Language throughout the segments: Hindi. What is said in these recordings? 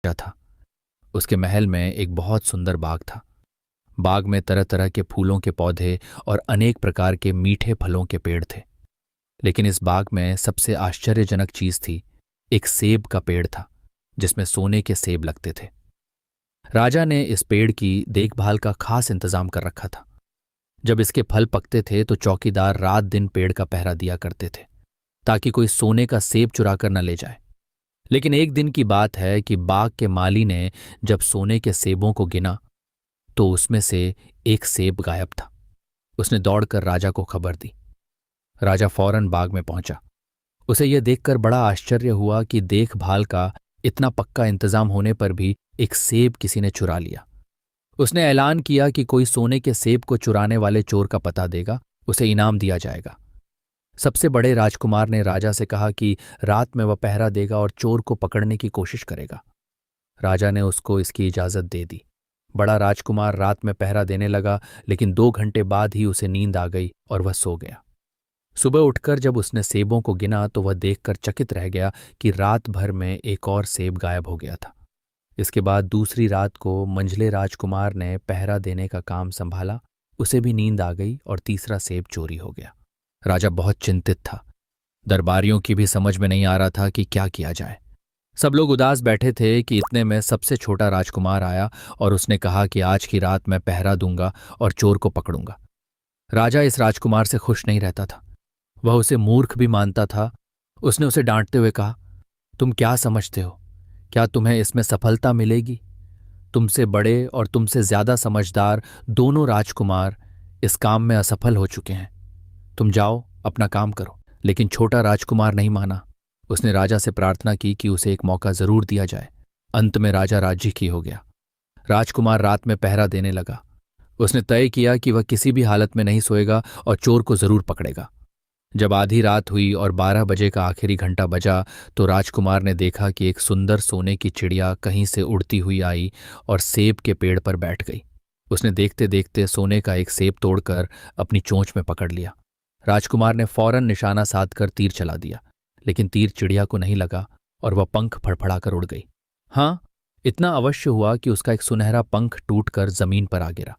था। उसके महल में एक बहुत सुंदर बाग था। बाग में तरह तरह के फूलों के पौधे और अनेक प्रकार के मीठे फलों के पेड़ थे। लेकिन इस बाग में सबसे आश्चर्यजनक चीज थी, एक सेब का पेड़ था जिसमें सोने के सेब लगते थे। राजा ने इस पेड़ की देखभाल का खास इंतजाम कर रखा था। जब इसके फल पकते थे तो चौकीदार रात दिन पेड़ का पहरा दिया करते थे ताकि कोई सोने का सेब चुरा कर न ले जाए। लेकिन एक दिन की बात है कि बाग के माली ने जब सोने के सेबों को गिना तो उसमें से एक सेब गायब था। उसने दौड़कर राजा को खबर दी। राजा फौरन बाग में पहुंचा। उसे यह देखकर बड़ा आश्चर्य हुआ कि देखभाल का इतना पक्का इंतजाम होने पर भी एक सेब किसी ने चुरा लिया। उसने ऐलान किया कि कोई सोने के सेब को चुराने वाले चोर का पता देगा, उसे इनाम दिया जाएगा। सबसे बड़े राजकुमार ने राजा से कहा कि रात में वह पहरा देगा और चोर को पकड़ने की कोशिश करेगा। राजा ने उसको इसकी इजाजत दे दी। बड़ा राजकुमार रात में पहरा देने लगा, लेकिन 2 घंटे बाद ही उसे नींद आ गई और वह सो गया। सुबह उठकर जब उसने सेबों को गिना तो वह देखकर चकित रह गया कि रात भर में एक और सेब गायब हो गया था। इसके बाद दूसरी रात को मंझले राजकुमार ने पहरा देने का काम संभाला। उसे भी नींद आ गई और तीसरा सेब चोरी हो गया। राजा बहुत चिंतित था। दरबारियों की भी समझ में नहीं आ रहा था कि क्या किया जाए। सब लोग उदास बैठे थे कि इतने में सबसे छोटा राजकुमार आया और उसने कहा कि आज की रात मैं पहरा दूंगा और चोर को पकड़ूंगा। राजा इस राजकुमार से खुश नहीं रहता था। वह उसे मूर्ख भी मानता था। उसने उसे डांटते हुए कहा, तुम क्या समझते हो? क्या तुम्हें इसमें सफलता मिलेगी? तुमसे बड़े और तुमसे ज्यादा समझदार दोनों राजकुमार इस काम में असफल हो चुके हैं। तुम जाओ, अपना काम करो। लेकिन छोटा राजकुमार नहीं माना। उसने राजा से प्रार्थना की कि उसे एक मौका जरूर दिया जाए। अंत में राजा राजी की हो गया। राजकुमार रात में पहरा देने लगा। उसने तय किया कि वह किसी भी हालत में नहीं सोएगा और चोर को जरूर पकड़ेगा। जब आधी रात हुई और 12 बजे का आखिरी घंटा बजा तो राजकुमार ने देखा कि एक सुंदर सोने की चिड़िया कहीं से उड़ती हुई आई और सेब के पेड़ पर बैठ गई। उसने देखते देखते सोने का एक सेब तोड़कर अपनी चोंच में पकड़ लिया। राजकुमार ने फौरन निशाना साधकर तीर चला दिया, लेकिन तीर चिड़िया को नहीं लगा और वह पंख फड़फड़ाकर उड़ गई। हाँ, इतना अवश्य हुआ कि उसका एक सुनहरा पंख टूटकर जमीन पर आ गिरा।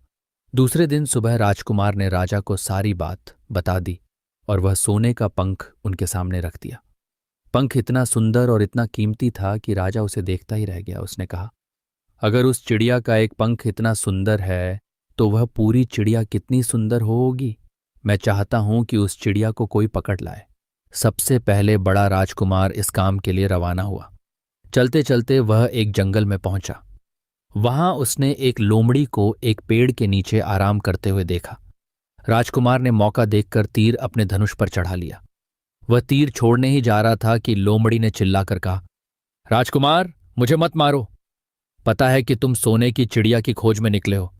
दूसरे दिन सुबह राजकुमार ने राजा को सारी बात बता दी और वह सोने का पंख उनके सामने रख दिया। पंख इतना सुंदर और इतना कीमती था कि राजा उसे देखता ही रह गया। उसने कहा, अगर उस चिड़िया का एक पंख इतना सुंदर है तो वह पूरी चिड़िया कितनी सुंदर होगी। मैं चाहता हूं कि उस चिड़िया को कोई पकड़ लाए। सबसे पहले बड़ा राजकुमार इस काम के लिए रवाना हुआ। चलते चलते वह एक जंगल में पहुंचा। वहां उसने एक लोमड़ी को एक पेड़ के नीचे आराम करते हुए देखा। राजकुमार ने मौका देखकर तीर अपने धनुष पर चढ़ा लिया। वह तीर छोड़ने ही जा रहा था कि लोमड़ी ने चिल्लाकर कहा, राजकुमार, मुझे मत मारो। पता है कि तुम सोने की चिड़िया की खोज में निकले हो।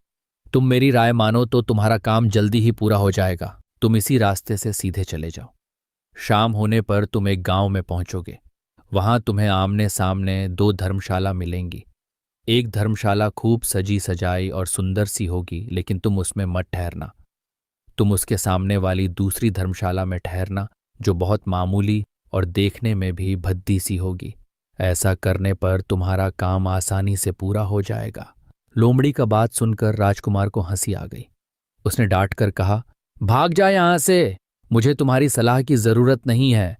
तुम मेरी राय मानो तो तुम्हारा काम जल्दी ही पूरा हो जाएगा। तुम इसी रास्ते से सीधे चले जाओ। शाम होने पर तुम एक गांव में पहुंचोगे। वहां तुम्हें आमने सामने 2 धर्मशाला मिलेंगी। एक धर्मशाला खूब सजी सजाई और सुंदर सी होगी, लेकिन तुम उसमें मत ठहरना। तुम उसके सामने वाली दूसरी धर्मशाला में ठहरना, जो बहुत मामूली और देखने में भी भद्दी सी होगी। ऐसा करने पर तुम्हारा काम आसानी से पूरा हो जाएगा। लोमड़ी का बात सुनकर राजकुमार को हंसी आ गई। उसने डांट कर कहा, भाग जा यहां से, मुझे तुम्हारी सलाह की जरूरत नहीं है।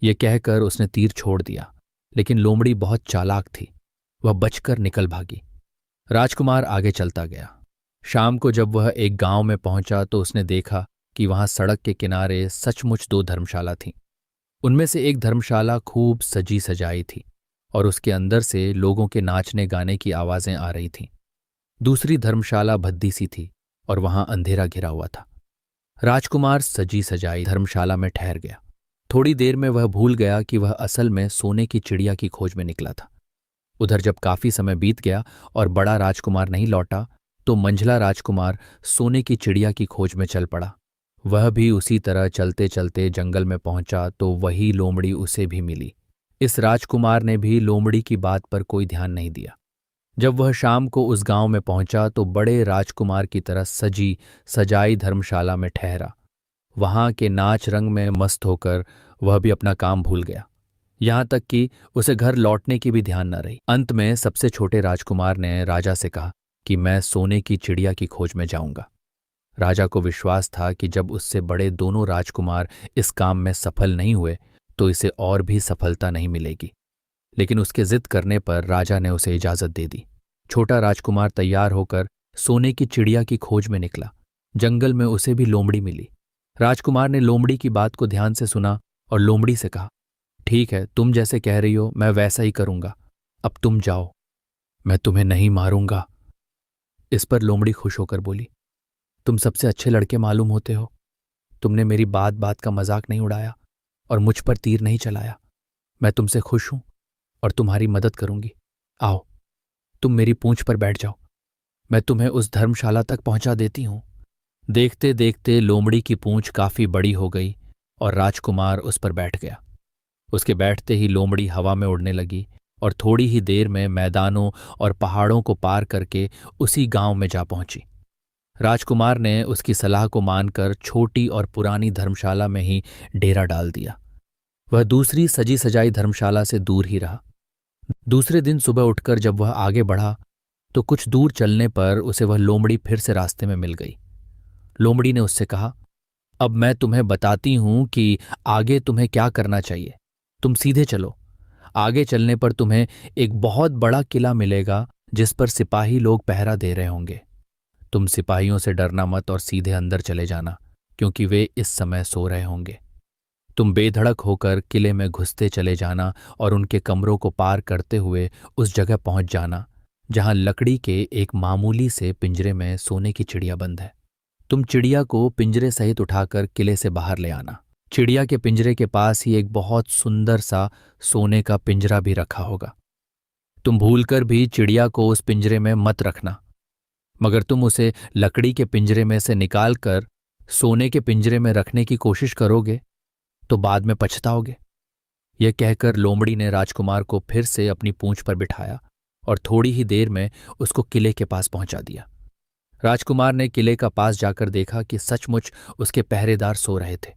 यह कहकर उसने तीर छोड़ दिया, लेकिन लोमड़ी बहुत चालाक थी। वह बचकर निकल भागी। राजकुमार आगे चलता गया। शाम को जब वह एक गांव में पहुंचा तो उसने देखा कि वहां सड़क के किनारे सचमुच 2 धर्मशाला थीं। उनमें से एक धर्मशाला खूब सजी सजाई थी और उसके अंदर से लोगों के नाचने गाने की आवाजें आ रही थीं। दूसरी धर्मशाला भद्दी सी थी और वहां अंधेरा घिरा हुआ था। राजकुमार सजी सजाई धर्मशाला में ठहर गया। थोड़ी देर में वह भूल गया कि वह असल में सोने की चिड़िया की खोज में निकला था। उधर जब काफी समय बीत गया और बड़ा राजकुमार नहीं लौटा तो मंझला राजकुमार सोने की चिड़िया की खोज में चल पड़ा। वह भी उसी तरह चलते चलते जंगल में पहुंचा तो वही लोमड़ी उसे भी मिली। इस राजकुमार ने भी लोमड़ी की बात पर कोई ध्यान नहीं दिया। जब वह शाम को उस गांव में पहुंचा तो बड़े राजकुमार की तरह सजी सजाई धर्मशाला में ठहरा। वहां के नाच रंग में मस्त होकर वह भी अपना काम भूल गया। यहां तक कि उसे घर लौटने की भी ध्यान न रही। अंत में सबसे छोटे राजकुमार ने राजा से कहा कि मैं सोने की चिड़िया की खोज में जाऊंगा। राजा को विश्वास था कि जब उससे बड़े दोनों राजकुमार इस काम में सफल नहीं हुए तो इसे और भी सफलता नहीं मिलेगी। लेकिन उसके जिद करने पर राजा ने उसे इजाजत दे दी। छोटा राजकुमार तैयार होकर सोने की चिड़िया की खोज में निकला। जंगल में उसे भी लोमड़ी मिली। राजकुमार ने लोमड़ी की बात को ध्यान से सुना और लोमड़ी से कहा, ठीक है, तुम जैसे कह रही हो मैं वैसा ही करूंगा। अब तुम जाओ, मैं तुम्हें नहीं मारूंगा। इस पर लोमड़ी खुश होकर बोली, तुम सबसे अच्छे लड़के मालूम होते हो। तुमने मेरी बात बात का मजाक नहीं उड़ाया और मुझ पर तीर नहीं चलाया। मैं तुमसे खुश हूं और तुम्हारी मदद करूंगी। आओ, तुम मेरी पूंछ पर बैठ जाओ। मैं तुम्हें उस धर्मशाला तक पहुंचा देती हूं। देखते देखते लोमड़ी की पूंछ काफी बड़ी हो गई और राजकुमार उस पर बैठ गया। उसके बैठते ही लोमड़ी हवा में उड़ने लगी और थोड़ी ही देर में मैदानों और पहाड़ों को पार करके उसी गांव में जा पहुंची। राजकुमार ने उसकी सलाह को मानकर छोटी और पुरानी धर्मशाला में ही डेरा डाल दिया। वह दूसरी सजी सजाई धर्मशाला से दूर ही रहा। दूसरे दिन सुबह उठकर जब वह आगे बढ़ा तो कुछ दूर चलने पर उसे वह लोमड़ी फिर से रास्ते में मिल गई। लोमड़ी ने उससे कहा, अब मैं तुम्हें बताती हूं कि आगे तुम्हें क्या करना चाहिए। तुम सीधे चलो। आगे चलने पर तुम्हें एक बहुत बड़ा किला मिलेगा जिस पर सिपाही लोग पहरा दे रहे होंगे। तुम सिपाहियों से डरना मत और सीधे अंदर चले जाना, क्योंकि वे इस समय सो रहे होंगे। तुम बेधड़क होकर किले में घुसते चले जाना और उनके कमरों को पार करते हुए उस जगह पहुंच जाना जहां लकड़ी के एक मामूली से पिंजरे में सोने की चिड़िया बंद है। तुम चिड़िया को पिंजरे सहित उठाकर किले से बाहर ले आना। चिड़िया के पिंजरे के पास ही एक बहुत सुंदर सा सोने का पिंजरा भी रखा होगा। तुम भूलकर भी चिड़िया को उस पिंजरे में मत रखना, मगर तुम उसे लकड़ी के पिंजरे में से निकालकर सोने के पिंजरे में रखने की कोशिश करोगे तो बाद में पछताओगे। यह कहकर लोमड़ी ने राजकुमार को फिर से अपनी पूंछ पर बिठाया और थोड़ी ही देर में उसको किले के पास पहुंचा दिया। राजकुमार ने किले का पास जाकर देखा कि सचमुच उसके पहरेदार सो रहे थे।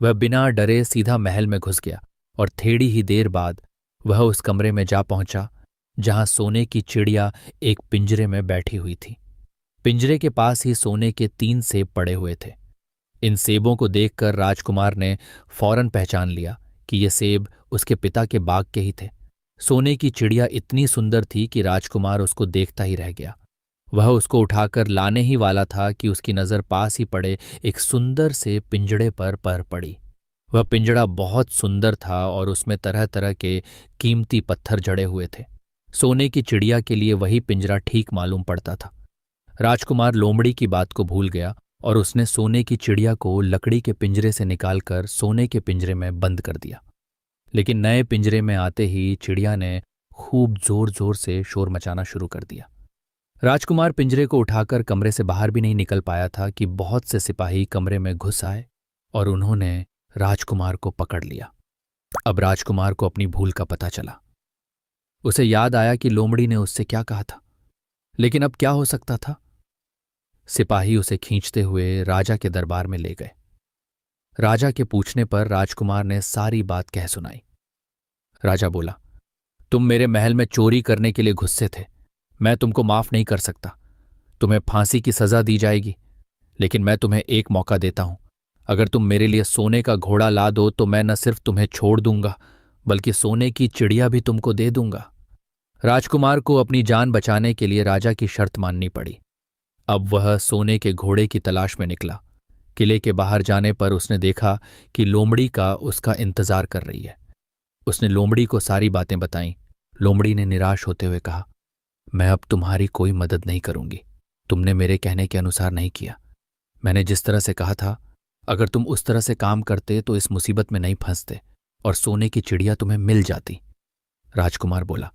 वह बिना डरे सीधा महल में घुस गया और थोड़ी ही देर बाद वह उस कमरे में जा पहुंचा जहां सोने की चिड़िया एक पिंजरे में बैठी हुई थी। पिंजरे के पास ही सोने के 3 सेब पड़े हुए थे। इन सेबों को देखकर राजकुमार ने फौरन पहचान लिया कि ये सेब उसके पिता के बाग के ही थे। सोने की चिड़िया इतनी सुंदर थी कि राजकुमार उसको देखता ही रह गया। वह उसको उठाकर लाने ही वाला था कि उसकी नज़र पास ही पड़े एक सुंदर से पिंजड़े पर पड़ी। वह पिंजड़ा बहुत सुंदर था और उसमें तरह तरह के कीमती पत्थर जड़े हुए थे। सोने की चिड़िया के लिए वही पिंजरा ठीक मालूम पड़ता था। राजकुमार लोमड़ी की बात को भूल गया और उसने सोने की चिड़िया को लकड़ी के पिंजरे से निकालकर सोने के पिंजरे में बंद कर दिया। लेकिन नए पिंजरे में आते ही चिड़िया ने खूब जोर जोर से शोर मचाना शुरू कर दिया। राजकुमार पिंजरे को उठाकर कमरे से बाहर भी नहीं निकल पाया था कि बहुत से सिपाही कमरे में घुस आए और उन्होंने राजकुमार को पकड़ लिया। अब राजकुमार को अपनी भूल का पता चला। उसे याद आया कि लोमड़ी ने उससे क्या कहा था, लेकिन अब क्या हो सकता था। सिपाही उसे खींचते हुए राजा के दरबार में ले गए। राजा के पूछने पर राजकुमार ने सारी बात कह सुनाई। राजा बोला, तुम मेरे महल में चोरी करने के लिए घुसे थे। मैं तुमको माफ नहीं कर सकता। तुम्हें फांसी की सजा दी जाएगी, लेकिन मैं तुम्हें एक मौका देता हूं। अगर तुम मेरे लिए सोने का घोड़ा ला दो तो मैं न सिर्फ तुम्हें छोड़ दूंगा बल्कि सोने की चिड़िया भी तुमको दे दूंगा। राजकुमार को अपनी जान बचाने के लिए राजा की शर्त माननी पड़ी। अब वह सोने के घोड़े की तलाश में निकला। किले के बाहर जाने पर उसने देखा कि लोमड़ी का उसका इंतजार कर रही है। उसने लोमड़ी को सारी बातें बताईं। लोमड़ी ने निराश होते हुए कहा, मैं अब तुम्हारी कोई मदद नहीं करूंगी। तुमने मेरे कहने के अनुसार नहीं किया। मैंने जिस तरह से कहा था, अगर तुम उस तरह से काम करते तो इस मुसीबत में नहीं फंसते और सोने की चिड़िया तुम्हें मिल जाती। राजकुमार बोला,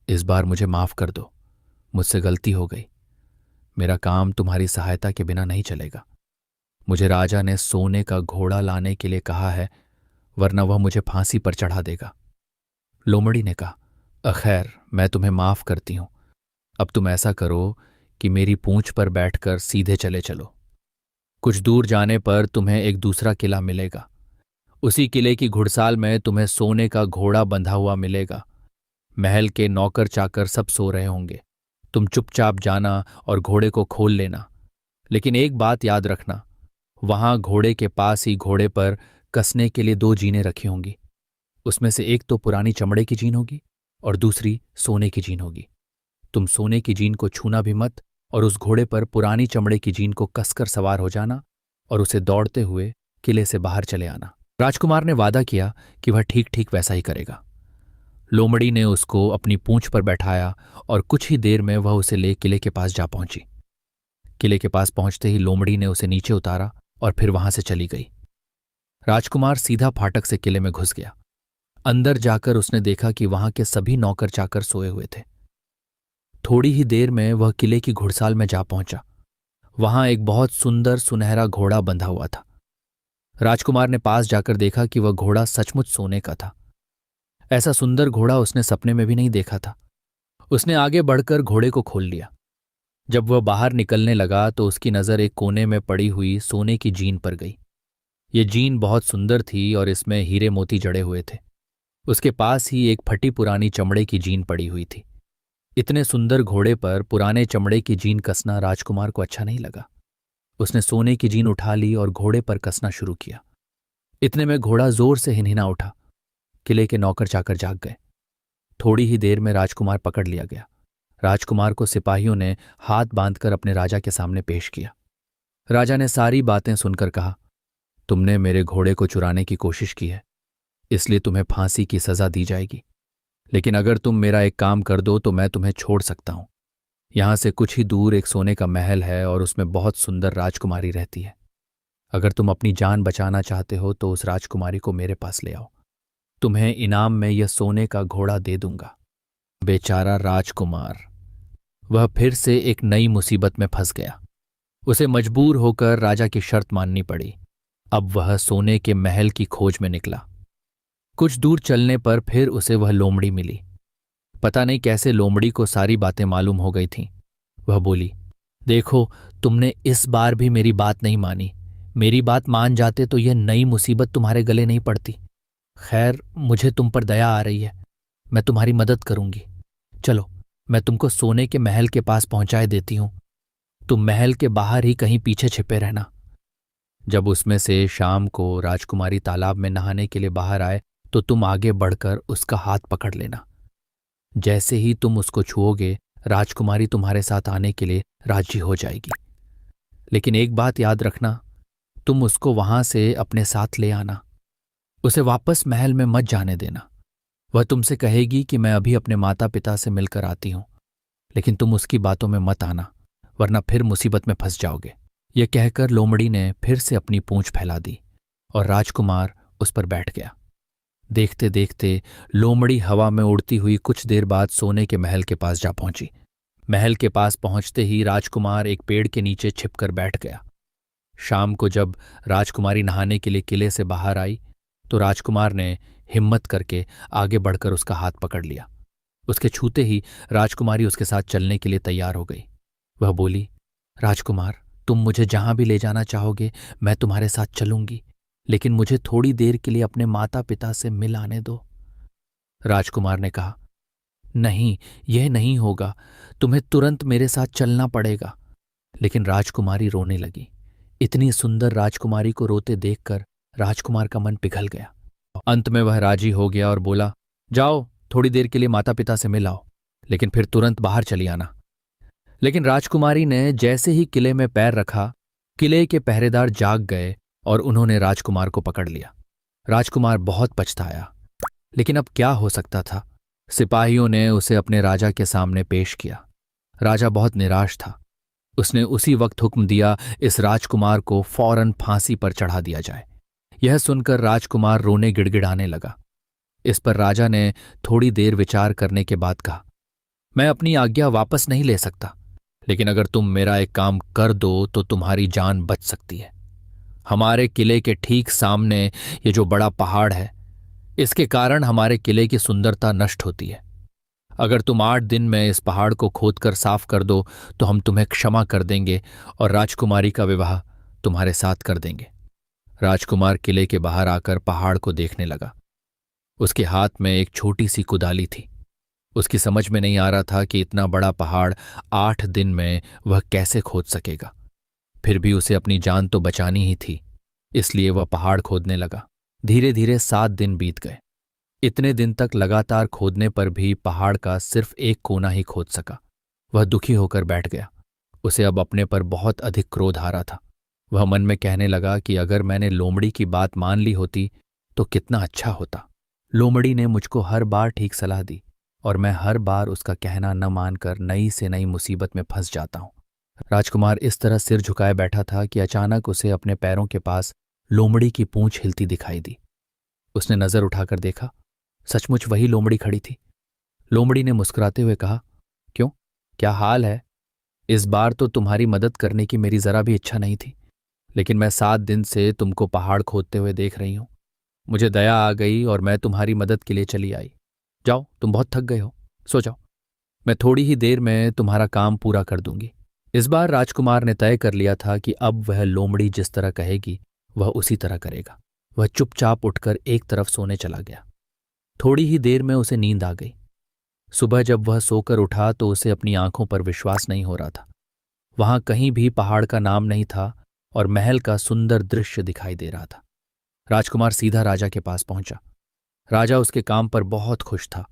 इस बार मुझे माफ कर दो। मुझसे गलती हो गई। मेरा काम तुम्हारी सहायता के बिना नहीं चलेगा। मुझे राजा ने सोने का घोड़ा लाने के लिए कहा है, वरना वह मुझे फांसी पर चढ़ा देगा। लोमड़ी ने कहा, अखैर मैं तुम्हें माफ करती हूं। अब तुम ऐसा करो कि मेरी पूंछ पर बैठकर सीधे चले चलो। कुछ दूर जाने पर तुम्हें एक दूसरा किला मिलेगा। उसी किले की घुड़साल में तुम्हें सोने का घोड़ा बंधा हुआ मिलेगा। महल के नौकर चाकर सब सो रहे होंगे। तुम चुपचाप जाना और घोड़े को खोल लेना। लेकिन एक बात याद रखना, वहां घोड़े के पास ही घोड़े पर कसने के लिए दो जीनें रखी होंगी। उसमें से एक तो पुरानी चमड़े की जीन होगी और दूसरी सोने की जीन होगी। तुम सोने की जीन को छूना भी मत और उस घोड़े पर पुरानी चमड़े की जीन को कसकर सवार हो जाना और उसे दौड़ते हुए किले से बाहर चले आना। राजकुमार ने वादा किया कि वह ठीक ठीक वैसा ही करेगा। लोमड़ी ने उसको अपनी पूंछ पर बैठाया और कुछ ही देर में वह उसे ले किले के पास जा पहुंची। किले के पास पहुंचते ही लोमड़ी ने उसे नीचे उतारा और फिर वहां से चली गई। राजकुमार सीधा फाटक से किले में घुस गया। अंदर जाकर उसने देखा कि वहां के सभी नौकर चाकर सोए हुए थे। थोड़ी ही देर में वह किले की घुड़साल में जा पहुंचा। वहां एक बहुत सुंदर सुनहरा घोड़ा बंधा हुआ था। राजकुमार ने पास जाकर देखा कि वह घोड़ा सचमुच सोने का था। ऐसा सुंदर घोड़ा उसने सपने में भी नहीं देखा था। उसने आगे बढ़कर घोड़े को खोल लिया। जब वह बाहर निकलने लगा तो उसकी नज़र एक कोने में पड़ी हुई सोने की जीन पर गई। ये जीन बहुत सुंदर थी और इसमें हीरे मोती जड़े हुए थे। उसके पास ही एक फटी पुरानी चमड़े की जीन पड़ी हुई थी। इतने सुंदर घोड़े पर पुराने चमड़े की जीन कसना राजकुमार को अच्छा नहीं लगा। उसने सोने की जीन उठा ली और घोड़े पर कसना शुरू किया। इतने में घोड़ा जोर से हिनहिना उठा। किले के नौकर चाकर जाग गए। थोड़ी ही देर में राजकुमार पकड़ लिया गया। राजकुमार को सिपाहियों ने हाथ बांधकर अपने राजा के सामने पेश किया। राजा ने सारी बातें सुनकर कहा, तुमने मेरे घोड़े को चुराने की कोशिश की है, इसलिए तुम्हें फांसी की सजा दी जाएगी। लेकिन अगर तुम मेरा एक काम कर दो तो मैं तुम्हें छोड़ सकता हूं। यहां से कुछ ही दूर एक सोने का महल है और उसमें बहुत सुंदर राजकुमारी रहती है। अगर तुम अपनी जान बचाना चाहते हो तो उस राजकुमारी को मेरे पास ले आओ। तुम्हें इनाम में यह सोने का घोड़ा दे दूंगा। बेचारा राजकुमार, वह फिर से एक नई मुसीबत में फंस गया। उसे मजबूर होकर राजा की शर्त माननी पड़ी। अब वह सोने के महल की खोज में निकला। कुछ दूर चलने पर फिर उसे वह लोमड़ी मिली। पता नहीं कैसे लोमड़ी को सारी बातें मालूम हो गई थीं। वह बोली, देखो, तुमने इस बार भी मेरी बात नहीं मानी। मेरी बात मान जाते तो यह नई मुसीबत तुम्हारे गले नहीं पड़ती। खैर, मुझे तुम पर दया आ रही है। मैं तुम्हारी मदद करूंगी। चलो, मैं तुमको सोने के महल के पास पहुंचाए देती हूं। तुम महल के बाहर ही कहीं पीछे छिपे रहना। जब उसमें से शाम को राजकुमारी तालाब में नहाने के लिए बाहर आए तो तुम आगे बढ़कर उसका हाथ पकड़ लेना। जैसे ही तुम उसको छुओगे, राजकुमारी तुम्हारे साथ आने के लिए राजी हो जाएगी। लेकिन एक बात याद रखना, तुम उसको वहां से अपने साथ ले आना। उसे वापस महल में मत जाने देना। वह तुमसे कहेगी कि मैं अभी अपने माता पिता से मिलकर आती हूं, लेकिन तुम उसकी बातों में मत आना, वरना फिर मुसीबत में फंस जाओगे। यह कहकर लोमड़ी ने फिर से अपनी पूंछ फैला दी और राजकुमार उस पर बैठ गया। देखते देखते लोमड़ी हवा में उड़ती हुई कुछ देर बाद सोने के महल के पास जा पहुंची। महल के पास पहुंचते ही राजकुमार एक पेड़ के नीचे छिपकर बैठ गया। शाम को जब राजकुमारी नहाने के लिए किले से बाहर आई तो राजकुमार ने हिम्मत करके आगे बढ़कर उसका हाथ पकड़ लिया। उसके छूते ही राजकुमारी उसके साथ चलने के लिए तैयार हो गई। वह बोली, राजकुमार, तुम मुझे जहां भी ले जाना चाहोगे मैं तुम्हारे साथ चलूंगी, लेकिन मुझे थोड़ी देर के लिए अपने माता पिता से मिल आने दो। राजकुमार ने कहा, नहीं, यह नहीं होगा। तुम्हें तुरंत मेरे साथ चलना पड़ेगा। लेकिन राजकुमारी रोने लगी। इतनी सुंदर राजकुमारी को रोते देखकर राजकुमार का मन पिघल गया। अंत में वह राजी हो गया और बोला, जाओ, थोड़ी देर के लिए माता पिता से मिल आओ, लेकिन फिर तुरंत बाहर चली आना। लेकिन राजकुमारी ने जैसे ही किले में पैर रखा, किले के पहरेदार जाग गए और उन्होंने राजकुमार को पकड़ लिया। राजकुमार बहुत पछताया, लेकिन अब क्या हो सकता था। सिपाहियों ने उसे अपने राजा के सामने पेश किया। राजा बहुत निराश था। उसने उसी वक्त हुक्म दिया, इस राजकुमार को फौरन फांसी पर चढ़ा दिया जाए। यह सुनकर राजकुमार रोने गिड़गिड़ाने लगा। इस पर राजा ने थोड़ी देर विचार करने के बाद कहा, मैं अपनी आज्ञा वापस नहीं ले सकता, लेकिन अगर तुम मेरा एक काम कर दो तो तुम्हारी जान बच सकती है। हमारे किले के ठीक सामने ये जो बड़ा पहाड़ है, इसके कारण हमारे किले की सुंदरता नष्ट होती है। अगर तुम 8 दिन में इस पहाड़ को खोदकर साफ कर दो तो हम तुम्हें क्षमा कर देंगे और राजकुमारी का विवाह तुम्हारे साथ कर देंगे। राजकुमार किले के बाहर आकर पहाड़ को देखने लगा। उसके हाथ में एक छोटी सी कुदाली थी। उसकी समझ में नहीं आ रहा था कि इतना बड़ा पहाड़ 8 दिन में वह कैसे खोद सकेगा। फिर भी उसे अपनी जान तो बचानी ही थी, इसलिए वह पहाड़ खोदने लगा। धीरे धीरे 7 दिन बीत गए। इतने दिन तक लगातार खोदने पर भी पहाड़ का सिर्फ एक कोना ही खोद सका। वह दुखी होकर बैठ गया। उसे अब अपने पर बहुत अधिक क्रोध आ रहा था। वह मन में कहने लगा कि अगर मैंने लोमड़ी की बात मान ली होती तो कितना अच्छा होता। लोमड़ी ने मुझको हर बार ठीक सलाह दी और मैं हर बार उसका कहना न मानकर नई से नई मुसीबत में फंस जाता हूं। राजकुमार इस तरह सिर झुकाए बैठा था कि अचानक उसे अपने पैरों के पास लोमड़ी की पूंछ हिलती दिखाई दी। उसने नजर उठाकर देखा, सचमुच वही लोमड़ी खड़ी थी। लोमड़ी ने मुस्कुराते हुए कहा, क्यों, क्या हाल है? इस बार तो तुम्हारी मदद करने की मेरी जरा भी इच्छा नहीं थी, लेकिन मैं 7 दिन से तुमको पहाड़ खोदते हुए देख रही हूं। मुझे दया आ गई और मैं तुम्हारी मदद के लिए चली आई। जाओ, तुम बहुत थक गए हो, सो जाओ। मैं थोड़ी ही देर में तुम्हारा काम पूरा कर दूंगी। इस बार राजकुमार ने तय कर लिया था कि अब वह लोमड़ी जिस तरह कहेगी वह उसी तरह करेगा। वह चुपचाप उठकर एक तरफ सोने चला गया। थोड़ी ही देर में उसे नींद आ गई। सुबह जब वह सोकर उठा तो उसे अपनी आंखों पर विश्वास नहीं हो रहा था। वहां कहीं भी पहाड़ का नाम नहीं था और महल का सुंदर दृश्य दिखाई दे रहा था। राजकुमार सीधा राजा के पास पहुंचा। राजा उसके काम पर बहुत खुश था।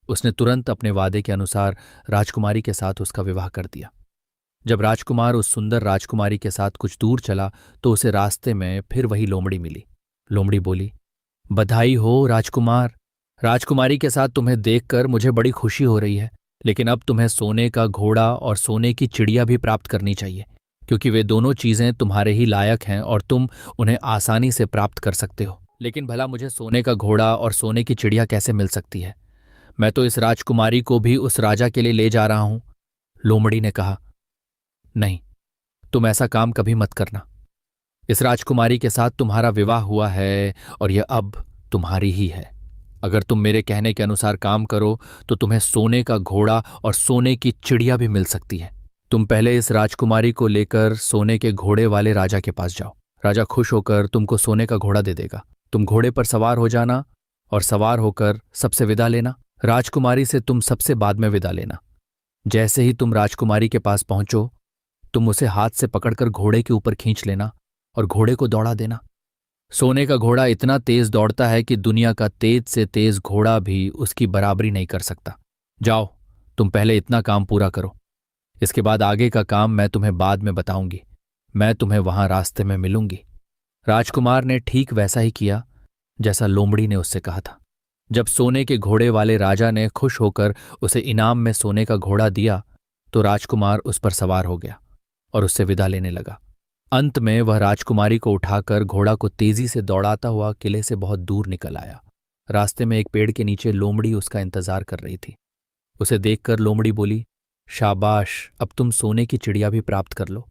उसने तुरंत अपने वादे के अनुसार राजकुमारी के साथ उसका विवाह कर दिया। जब राजकुमार उस सुंदर राजकुमारी के साथ कुछ दूर चला तो उसे रास्ते में फिर वही लोमड़ी मिली। लोमड़ी बोली, बधाई हो राजकुमार। राजकुमारी के साथ तुम्हें देखकर मुझे बड़ी खुशी हो रही है, लेकिन अब तुम्हें सोने का घोड़ा और सोने की चिड़िया भी प्राप्त करनी चाहिए, क्योंकि वे दोनों चीजें तुम्हारे ही लायक हैं और तुम उन्हें आसानी से प्राप्त कर सकते हो। लेकिन भला मुझे सोने का घोड़ा और सोने की चिड़िया कैसे मिल सकती है? मैं तो इस राजकुमारी को भी उस राजा के लिए ले जा रहा हूं। लोमड़ी ने कहा, नहीं, तुम ऐसा काम कभी मत करना। इस राजकुमारी के साथ तुम्हारा विवाह हुआ है और यह अब तुम्हारी ही है। अगर तुम मेरे कहने के अनुसार काम करो तो तुम्हें सोने का घोड़ा और सोने की चिड़िया भी मिल सकती है। तुम पहले इस राजकुमारी को लेकर सोने के घोड़े वाले राजा के पास जाओ। राजा खुश होकर तुमको सोने का घोड़ा दे देगा। तुम घोड़े पर सवार हो जाना और सवार होकर सबसे विदा लेना। राजकुमारी से तुम सबसे बाद में विदा लेना। जैसे ही तुम राजकुमारी के पास पहुंचो, तुम उसे हाथ से पकड़कर घोड़े के ऊपर खींच लेना और घोड़े को दौड़ा देना। सोने का घोड़ा इतना तेज दौड़ता है कि दुनिया का तेज से तेज घोड़ा भी उसकी बराबरी नहीं कर सकता। जाओ, तुम पहले इतना काम पूरा करो। इसके बाद आगे का काम मैं तुम्हें बाद में बताऊंगी। मैं तुम्हें वहां रास्ते में मिलूंगी। राजकुमार ने ठीक वैसा ही किया जैसा लोमड़ी ने उससे कहा था। जब सोने के घोड़े वाले राजा ने खुश होकर उसे इनाम में सोने का घोड़ा दिया तो राजकुमार उस पर सवार हो गया और उससे विदा लेने लगा। अंत में वह राजकुमारी को उठाकर घोड़ा को तेजी से दौड़ाता हुआ किले से बहुत दूर निकल आया। रास्ते में एक पेड़ के नीचे लोमड़ी उसका इंतजार कर रही थी। उसे देखकर लोमड़ी बोली, शाबाश, अब तुम सोने की चिड़िया भी प्राप्त कर लो।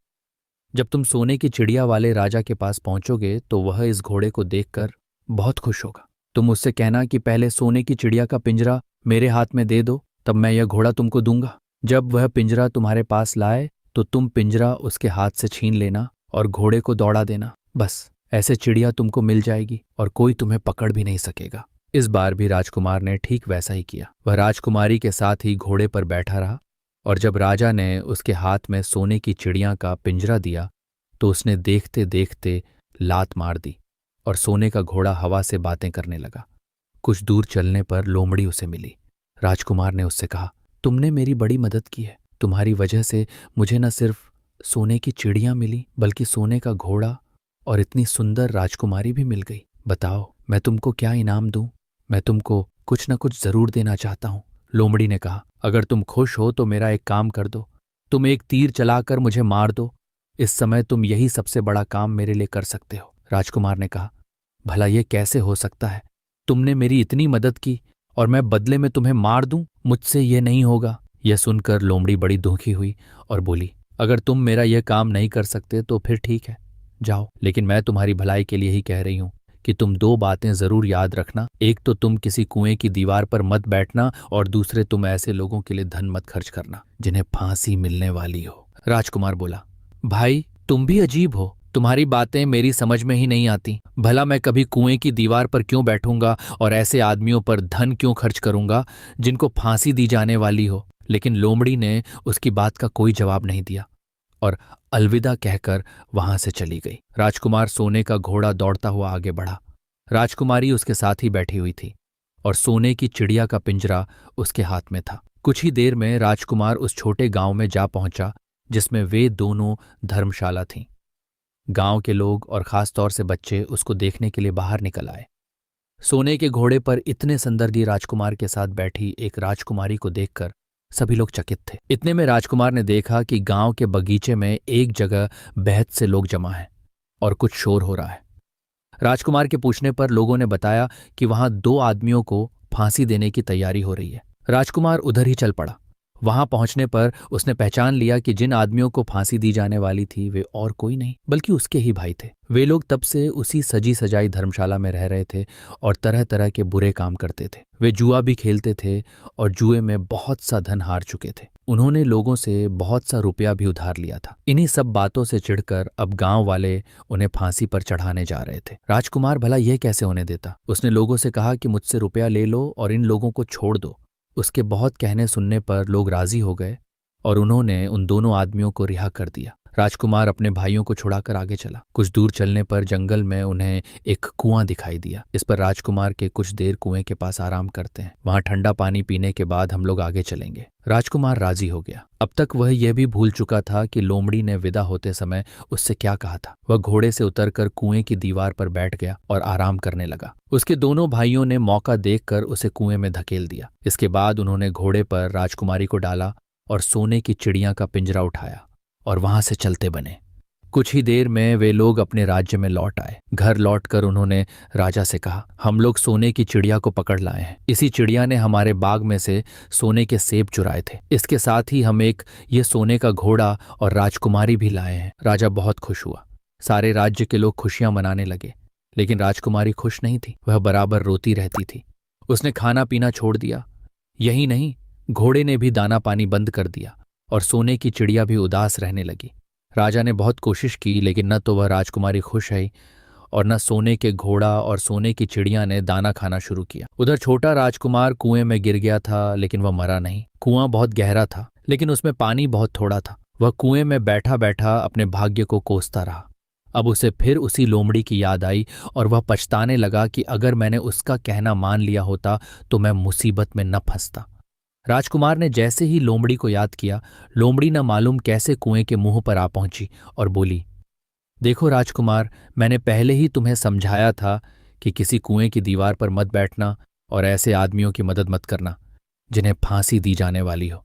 जब तुम सोने की चिड़िया वाले राजा के पास पहुंचोगे तो वह इस घोड़े को देखकर बहुत खुश होगा। तुम उससे कहना कि पहले सोने की चिड़िया का पिंजरा मेरे हाथ में दे दो, तब मैं यह घोड़ा तुमको दूंगा। जब वह पिंजरा तुम्हारे पास लाए तो तुम पिंजरा उसके हाथ से छीन लेना और घोड़े को दौड़ा देना। बस ऐसे चिड़िया तुमको मिल जाएगी और कोई तुम्हें पकड़ भी नहीं सकेगा। इस बार भी राजकुमार ने ठीक वैसा ही किया। वह राजकुमारी के साथ ही घोड़े पर बैठा रहा और जब राजा ने उसके हाथ में सोने की चिड़िया का पिंजरा दिया तो उसने देखते देखते लात मार दी और सोने का घोड़ा हवा से बातें करने लगा। कुछ दूर चलने पर लोमड़ी उसे मिली। राजकुमार ने उससे कहा, तुमने मेरी बड़ी मदद की है। तुम्हारी वजह से मुझे न सिर्फ सोने की चिड़िया मिली बल्कि सोने का घोड़ा और इतनी सुंदर राजकुमारी भी मिल गई। बताओ, मैं तुमको क्या इनाम दूं? मैं तुमको कुछ न कुछ जरूर देना चाहता हूं। लोमड़ी ने कहा, अगर तुम खुश हो तो मेरा एक काम कर दो। तुम एक तीर चलाकर मुझे मार दो। इस समय तुम यही सबसे बड़ा काम मेरे लिए कर सकते हो। राजकुमार ने कहा, भला ये कैसे हो सकता है? तुमने मेरी इतनी मदद की और मैं बदले में तुम्हें मार दूं? मुझसे ये नहीं होगा। यह सुनकर लोमड़ी बड़ी दुखी हुई और बोली, अगर तुम मेरा यह काम नहीं कर सकते तो फिर ठीक है, जाओ। लेकिन मैं तुम्हारी भलाई के लिए ही कह रही हूं कि तुम 2 बातें जरूर याद रखना। एक तो तुम किसी कुएं की दीवार पर मत बैठना और दूसरे तुम ऐसे लोगों के लिए धन मत खर्च करना जिन्हें फांसी मिलने वाली हो। राजकुमार बोला, भाई तुम भी अजीब हो। तुम्हारी बातें मेरी समझ में ही नहीं आती। भला मैं कभी कुएं की दीवार पर क्यों बैठूंगा और ऐसे आदमियों पर धन क्यों खर्च करूंगा जिनको फांसी दी जाने वाली हो। लेकिन लोमड़ी ने उसकी बात का कोई जवाब नहीं दिया और अलविदा कहकर वहां से चली गई। राजकुमार सोने का घोड़ा दौड़ता हुआ आगे बढ़ा। राजकुमारी उसके साथ ही बैठी हुई थी और सोने की चिड़िया का पिंजरा उसके हाथ में था। कुछ ही देर में राजकुमार उस छोटे गांव में जा पहुंचा जिसमें वे दोनों धर्मशाला थीं। गांव के लोग और खास तौर से बच्चे उसको देखने के लिए बाहर निकल आए। सोने के घोड़े पर इतने सुंदर राजकुमार के साथ बैठी एक राजकुमारी को देखकर सभी लोग चकित थे। इतने में राजकुमार ने देखा कि गांव के बगीचे में एक जगह बेहद से लोग जमा हैं और कुछ शोर हो रहा है। राजकुमार के पूछने पर लोगों ने बताया कि वहां दो आदमियों को फांसी देने की तैयारी हो रही है। राजकुमार उधर ही चल पड़ा। वहां पहुंचने पर उसने पहचान लिया कि जिन आदमियों को फांसी दी जाने वाली थी वे और कोई नहीं बल्कि उसके ही भाई थे। वे लोग तब से उसी सजी सजाई धर्मशाला में रह रहे थे और तरह तरह के बुरे काम करते थे। वे जुआ भी खेलते थे और जुए में बहुत सा धन हार चुके थे। उन्होंने लोगों से बहुत सा रुपया भी उधार लिया था। इन्हीं सब बातों से चिढ़कर अब गांव वाले उन्हें फांसी पर चढ़ाने जा रहे थे। राजकुमार भला यह कैसे होने देता। उसने लोगों से कहा कि मुझसे रुपया ले लो और इन लोगों को छोड़ दो। उसके बहुत कहने सुनने पर लोग राजी हो गए और उन्होंने उन दोनों आदमियों को रिहा कर दिया। राजकुमार अपने भाइयों को छुड़ाकर आगे चला। कुछ दूर चलने पर जंगल में उन्हें एक कुआं दिखाई दिया। इस पर राजकुमार के कुछ देर कुएं के पास आराम करते हैं, वहां ठंडा पानी पीने के बाद हम लोग आगे चलेंगे। राजकुमार राजी हो गया। अब तक वह यह भी भूल चुका था कि लोमड़ी ने विदा होते समय उससे क्या कहा था। वह घोड़े से उतरकर कुएं की दीवार पर बैठ गया और आराम करने लगा। उसके दोनों भाइयों ने मौका देखकर उसे कुएं में धकेल दिया। इसके बाद उन्होंने घोड़े पर राजकुमारी को डाला और सोने की चिड़िया का पिंजरा उठाया और वहां से चलते बने। कुछ ही देर में वे लोग अपने राज्य में लौट आए। घर लौटकर उन्होंने राजा से कहा, हम लोग सोने की चिड़िया को पकड़ लाए हैं। इसी चिड़िया ने हमारे बाग में से सोने के सेब चुराए थे। इसके साथ ही हम एक ये सोने का घोड़ा और राजकुमारी भी लाए हैं। राजा बहुत खुश हुआ। सारे राज्य के लोग खुशियां मनाने लगे, लेकिन राजकुमारी खुश नहीं थी। वह बराबर रोती रहती थी। उसने खाना पीना छोड़ दिया। यही नहीं, घोड़े ने भी दाना पानी बंद कर दिया और सोने की चिड़िया भी उदास रहने लगी। राजा ने बहुत कोशिश की, लेकिन न तो वह राजकुमारी खुश आई और न सोने के घोड़ा और सोने की चिड़िया ने दाना खाना शुरू किया। उधर छोटा राजकुमार कुएं में गिर गया था, लेकिन वह मरा नहीं। कुआं बहुत गहरा था, लेकिन उसमें पानी बहुत थोड़ा था। वह कुएं में बैठा बैठा अपने भाग्य को कोसता रहा। अब उसे फिर उसी लोमड़ी की याद आई और वह पछताने लगा कि अगर मैंने उसका कहना मान लिया होता तो मैं मुसीबत में न फंसता। राजकुमार ने जैसे ही लोमड़ी को याद किया, लोमड़ी न मालूम कैसे कुएं के मुंह पर आ पहुंची और बोली, देखो राजकुमार, मैंने पहले ही तुम्हें समझाया था कि किसी कुएं की दीवार पर मत बैठना और ऐसे आदमियों की मदद मत करना जिन्हें फांसी दी जाने वाली हो,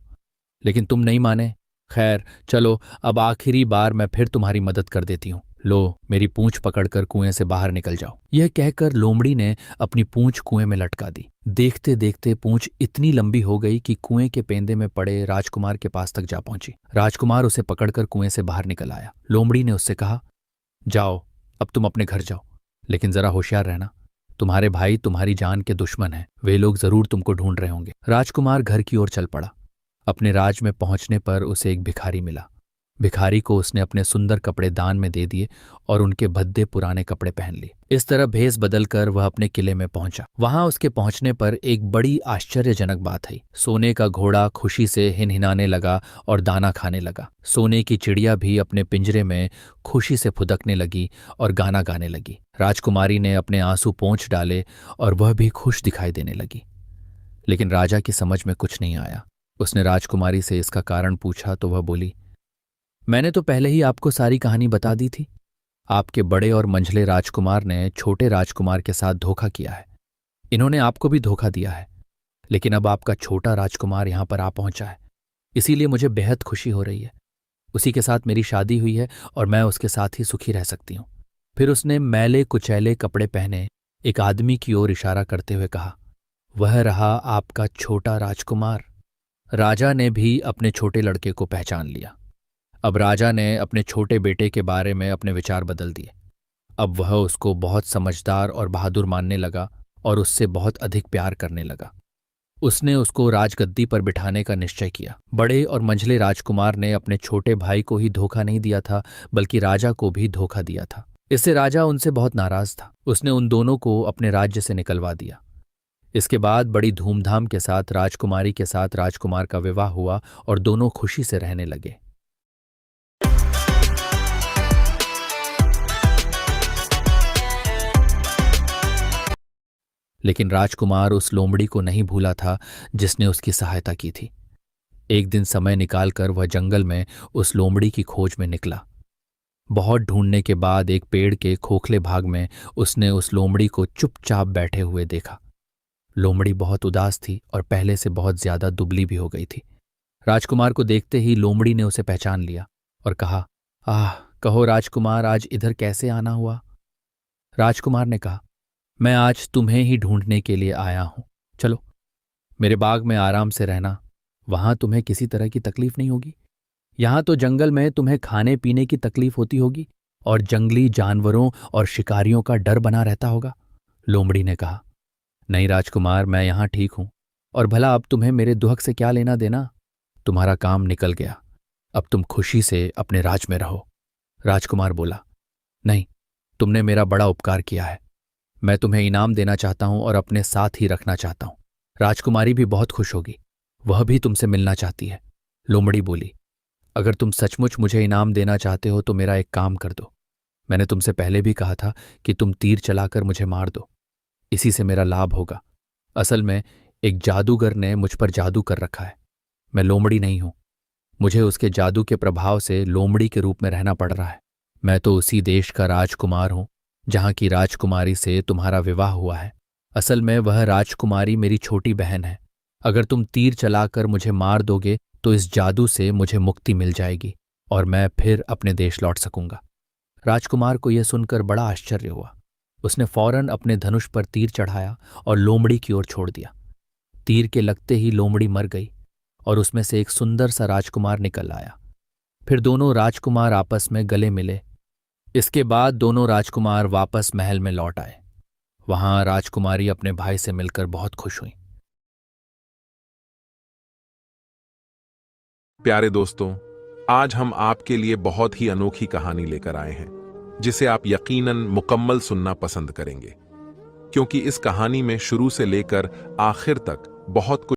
लेकिन तुम नहीं माने। खैर चलो, अब आखिरी बार मैं फिर तुम्हारी मदद कर देती हूँ। लो, मेरी पूंछ पकड़कर कुएं से बाहर निकल जाओ। यह कहकर लोमड़ी ने अपनी पूंछ कुएं में लटका दी। देखते देखते पूंछ इतनी लंबी हो गई कि कुएं के पेंदे में पड़े राजकुमार के पास तक जा पहुंची। राजकुमार उसे पकड़कर कुएं से बाहर निकल आया। लोमड़ी ने उससे कहा, जाओ, अब तुम अपने घर जाओ, लेकिन जरा होशियार रहना। तुम्हारे भाई तुम्हारी जान के दुश्मन हैं। वे लोग जरूर तुमको ढूंढ रहे होंगे। राजकुमार घर की ओर चल पड़ा। अपने राज में पहुंचने पर उसे एक भिखारी मिला। भिखारी को उसने अपने सुंदर कपड़े दान में दे दिए और उनके भद्दे पुराने कपड़े पहन लिए। इस तरह भेष बदलकर वह अपने किले में पहुंचा। वहां उसके पहुंचने पर एक बड़ी आश्चर्यजनक बात आई। सोने का घोड़ा खुशी से हिनहिनाने लगा और दाना खाने लगा। सोने की चिड़िया भी अपने पिंजरे में खुशी से फुदकने लगी और गाना गाने लगी। राजकुमारी ने अपने आंसू पोंछ डाले और वह भी खुश दिखाई देने लगी। लेकिन राजा की समझ में कुछ नहीं आया। उसने राजकुमारी से इसका कारण पूछा तो वह बोली, मैंने तो पहले ही आपको सारी कहानी बता दी थी। आपके बड़े और मंझले राजकुमार ने छोटे राजकुमार के साथ धोखा किया है। इन्होंने आपको भी धोखा दिया है, लेकिन अब आपका छोटा राजकुमार यहां पर आ पहुंचा है, इसीलिए मुझे बेहद खुशी हो रही है। उसी के साथ मेरी शादी हुई है और मैं उसके साथ ही सुखी रह सकती हूं। फिर उसने मैले कुचैले कपड़े पहने एक आदमी की ओर इशारा करते हुए कहा, वह रहा आपका छोटा राजकुमार। राजा ने भी अपने छोटे लड़के को पहचान लिया। अब राजा ने अपने छोटे बेटे के बारे में अपने विचार बदल दिए। अब वह उसको बहुत समझदार और बहादुर मानने लगा और उससे बहुत अधिक प्यार करने लगा। उसने उसको राजगद्दी पर बिठाने का निश्चय किया। बड़े और मंझले राजकुमार ने अपने छोटे भाई को ही धोखा नहीं दिया था, बल्कि राजा को भी धोखा दिया था। इससे राजा उनसे बहुत नाराज था। उसने उन दोनों को अपने राज्य से निकलवा दिया। इसके बाद बड़ी धूमधाम के साथ राजकुमारी के साथ राजकुमार का विवाह हुआ और दोनों खुशी से रहने लगे। लेकिन राजकुमार उस लोमड़ी को नहीं भूला था जिसने उसकी सहायता की थी। एक दिन समय निकालकर वह जंगल में उस लोमड़ी की खोज में निकला। बहुत ढूंढने के बाद एक पेड़ के खोखले भाग में उसने उस लोमड़ी को चुपचाप बैठे हुए देखा। लोमड़ी बहुत उदास थी और पहले से बहुत ज्यादा दुबली भी हो गई थी। राजकुमार को देखते ही लोमड़ी ने उसे पहचान लिया और कहा, आह, कहो राजकुमार, आज इधर कैसे आना हुआ? राजकुमार ने कहा, मैं आज तुम्हें ही ढूंढने के लिए आया हूं। चलो मेरे बाग में आराम से रहना, वहां तुम्हें किसी तरह की तकलीफ नहीं होगी। यहां तो जंगल में तुम्हें खाने पीने की तकलीफ होती होगी और जंगली जानवरों और शिकारियों का डर बना रहता होगा। लोमड़ी ने कहा, नहीं राजकुमार, मैं यहां ठीक हूं, और भला अब तुम्हें मेरे दुहक से क्या लेना देना? तुम्हारा काम निकल गया, अब तुम खुशी से अपने राज में रहो। राजकुमार बोला, नहीं, तुमने मेरा बड़ा उपकार किया है, मैं तुम्हें इनाम देना चाहता हूं और अपने साथ ही रखना चाहता हूं। राजकुमारी भी बहुत खुश होगी, वह भी तुमसे मिलना चाहती है। लोमड़ी बोली, अगर तुम सचमुच मुझे इनाम देना चाहते हो तो मेरा एक काम कर दो। मैंने तुमसे पहले भी कहा था कि तुम तीर चलाकर मुझे मार दो, इसी से मेरा लाभ होगा। असल में एक जादूगर ने मुझ पर जादू कर रखा है। मैं लोमड़ी नहीं हूं, मुझे उसके जादू के प्रभाव से लोमड़ी के रूप में रहना पड़ रहा है। मैं तो उसी देश का राजकुमार हूं जहां की राजकुमारी से तुम्हारा विवाह हुआ है। असल में वह राजकुमारी मेरी छोटी बहन है। अगर तुम तीर चलाकर मुझे मार दोगे तो इस जादू से मुझे मुक्ति मिल जाएगी और मैं फिर अपने देश लौट सकूंगा। राजकुमार को यह सुनकर बड़ा आश्चर्य हुआ। उसने फौरन अपने धनुष पर तीर चढ़ाया और लोमड़ी की ओर छोड़ दिया। तीर के लगते ही लोमड़ी मर गई और उसमें से एक सुंदर सा राजकुमार निकल आया। फिर दोनों राजकुमार आपस में गले मिले। इसके बाद दोनों राजकुमार वापस महल में लौट आए। वहां राजकुमारी अपने भाई से मिलकर बहुत खुश हुई। प्यारे दोस्तों, आज हम आपके लिए बहुत ही अनोखी कहानी लेकर आए हैं जिसे आप यकीनन मुकम्मल सुनना पसंद करेंगे, क्योंकि इस कहानी में शुरू से लेकर आखिर तक बहुत कुछ